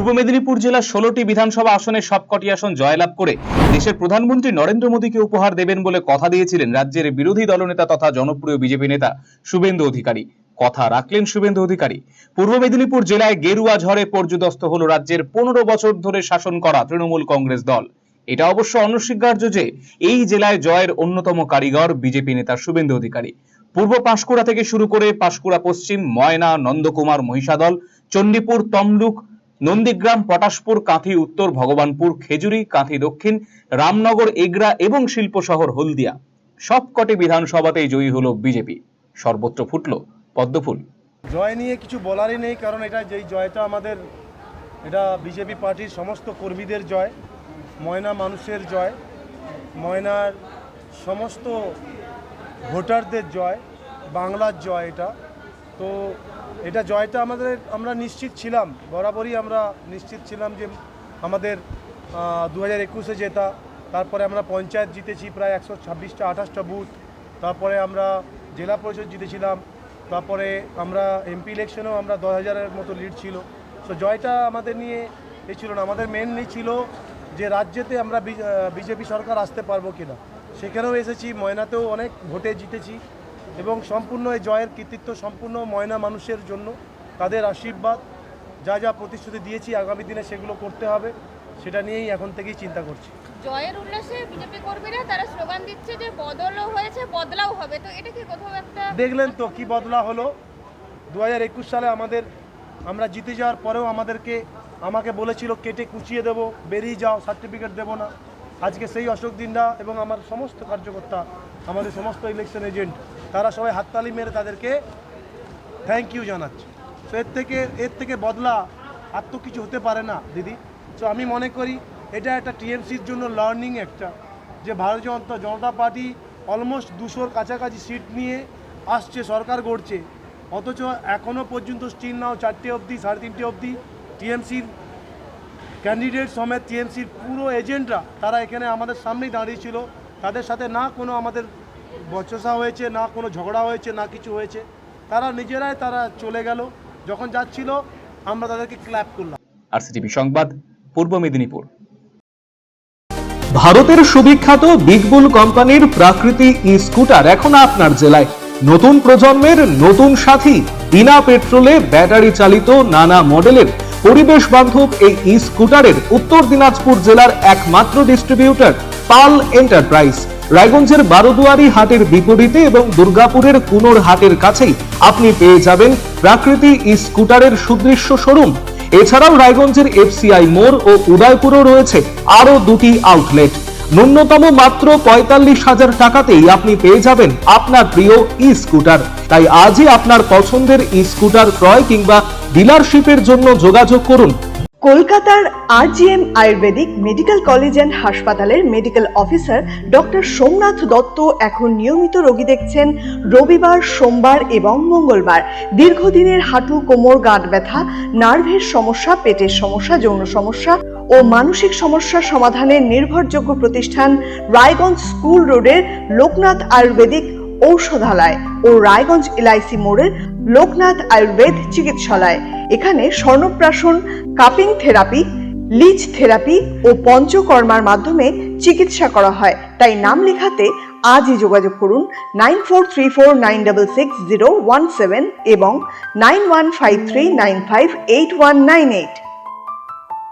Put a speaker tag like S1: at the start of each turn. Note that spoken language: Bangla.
S1: পূর্ব মেদিনীপুর জেলার 16টি বিধানসভা আসনের সবকটি আসন জয়লাভ করে দেশের প্রধানমন্ত্রী নরেন্দ্র মোদীকে উপহার দেবেন বলে কথা দিয়েছিলেন রাজ্যের বিরোধী দলনেতা তথা জনপ্রিয় বিজেপি নেতা শুভেন্দু অধিকারী। কথা রাখলেন শুভেন্দু অধিকারী। পূর্ব মেদিনীপুর জেলায় গেরুয়া ঝড়ে পর্যুদস্ত হলো রাজ্যের 15 বছর ধরে শাসন করা তৃণমূল কংগ্রেস দল। এটা অবশ্য অনস্বীকার্য যে এই জেলায় জয়ের অন্যতম কারিগর বিজেপি নেতা শুভেন্দু অধিকারী। পূর্ব পাঁশকুড়া থেকে শুরু করে পাঁশকুড়া পশ্চিম, ময়না, নন্দকুমার, মহিষাদল, চণ্ডীপুর, তমলুক, নন্দীগ্রাম, পটাশপুর, কাঁথি উত্তর, ভগবানপুর, খেজুরি, কাঁথি দক্ষিণ, রামনগর, এগরা এবং শিল্প শহর হলদিয়া সবকটি বিধানসভাতেই জয়ী হলো বিজেপি। সর্বত্র ফুটল পদ্মফুল।
S2: জয় নিয়ে কিছু বলারই নেই, কারণ এটা যেই জয়টা আমাদের, এটা বিজেপি পার্টির সমস্ত কর্মীদের জয়, ময়না মানুষের জয়, ময়নার সমস্ত ভোটারদের জয়, বাংলার জয় এটা। তো এটা জয়টা আমরা নিশ্চিত ছিলাম, বরাবরই আমরা নিশ্চিত ছিলাম যে আমাদের 2021-এ জেতা, তারপরে আমরা পঞ্চায়েত জিতেছি প্রায় 126টা 28টা বুথ, তারপরে আমরা জেলা পরিষদ জিতেছিলাম, তারপরে আমরা এমপি ইলেকশনেও আমরা 10,000-এর মতো লিড ছিল। তো জয়টা আমাদের নিয়ে এই ছিল না, আমাদের মেন নিয়ে ছিল যে রাজ্যেতে আমরা বিজেপি সরকার আসতে পারবো কিনা। সেখানেও এসেছি, ময়নাতেও অনেক ভোটে জিতেছি এবং সম্পূর্ণ এই জয়ের কৃতিত্ব সম্পূর্ণ ময়না মানুষের জন্য। তাদের আশীর্বাদ, যা যা প্রতিশ্রুতি দিয়েছি আগামী দিনে সেগুলো করতে হবে, সেটা নিয়েই এখন থেকেই চিন্তা করছি।
S3: জয়ের উল্লাসে বিজেপি কর্মীরা তারা স্লোগান দিচ্ছে যে বদলও হয়েছে, বদলাও হবে, তো এটা কি কোথাও একটা
S2: দেখলেন তো কি বদলা হলো। 2021 সালে আমরা জিতে যাওয়ার পরেও আমাকে বলেছিল কেটে কুচিয়ে দেবো, বেরিয়ে যাও, সার্টিফিকেট দেবো না। আজকে সেই অশোক দিনরা এবং আমার সমস্ত কার্যকর্তা, আমাদের সমস্ত ইলেকশন এজেন্ট, তারা সবাই হাততালি মেরে তাদেরকে থ্যাংক ইউ জানাচ্ছে। তো এর থেকে বদলা আর তো কিছু হতে পারে না দিদি। তো আমি মনে করি এটা একটা টিএমসির জন্য লার্নিং একটা, যে ভারতীয় জনতা পার্টি অলমোস্ট 200-র কাছাকাছি সিট নিয়ে আসছে, সরকার গড়ছে, অথচ এখনও পর্যন্ত স্টিল নাও 4টে অবধি 3:30 অবধি টিএমসির ক্যান্ডিডেট সমেত টিএমসির পুরো এজেন্টরা তারা এখানে আমাদের সামনেই দাঁড়িয়েছিল। তাদের সাথে না কোনো আমাদের বচসা হয়েছে, না কোনো ঝগড়া হয়েছে, না কিছু হয়েছে। তারা নিজেরাই চলে গেল, যখন যাচ্ছিল আমরা তাদেরকে ক্ল্যাপ করলাম।
S1: আরসিটিভি সংবাদ, পূর্ব মেদিনীপুর। ভারতের সুবিখ্যাত বিগ বুল কোম্পানির প্রাকৃতিক ই স্কুটার এখন আপনার জেলায়। নতুন প্রজন্মের নতুন সাথী, বিনা পেট্রোলে ব্যাটারি চালিত নানা মডেলের পরিবেশ বান্ধব এই ই স্কুটারের উত্তর দিনাজপুর জেলার একমাত্র ডিস্ট্রিবিউটর পাল এন্টারপ্রাইজ। রায়গঞ্জের বারোদুয়ারি হাটের বিপরীতে এবং দুর্গাপুরের কুনোর হাটের কাছেই আপনি পেয়ে যাবেন প্রাকৃতিক ই স্কুটারের সুদৃশ্য শোরুম। এছাড়াও রায়গঞ্জের এফসিআই মোড় ও উদয়পুরেও রয়েছে আরো 2টি আউটলেট। ন্যূনতম মাত্র 45,000 টাকাতেই আপনি পেয়ে যাবেন আপনার প্রিয় ই স্কুটার। তাই আজই আপনার পছন্দের ই স্কুটার ক্রয় কিংবা ডিলারশিপের জন্য যোগাযোগ করুন।
S4: কলকাতার RGM Ayurvedic medical college and হাসপাতালের medical officer doctor Somnath Dutta এখন নিয়মিত রোগী দেখছেন রবিবার, সোমবার এবং মঙ্গলবার। দীর্ঘদিনের হাঁটু, কোমর, গাঁট ব্যথা, নার্ভের সমস্যা, পেটের সমস্যা, যৌন সমস্যা ও মানসিক সমস্যার সমাধানের নির্ভরযোগ্য প্রতিষ্ঠান রায়গঞ্জ স্কুল রোডের লোকনাথ আয়ুর্বেদিক ঔষধালয় ও রায়গঞ্জ এলআইসি মোড়ের লোকনাথ আয়ুর্বেদ চিকিৎসালয়। এখানে স্বর্ণপ্রাশন, কাপিং থেরাপি, লিচ থেরাপি ও পঞ্চকর্মার মাধ্যমে চিকিৎসা করা হয়। তাই নাম লেখাতে আজই যোগাযোগ করুন 9434966017 এবং 9153958198।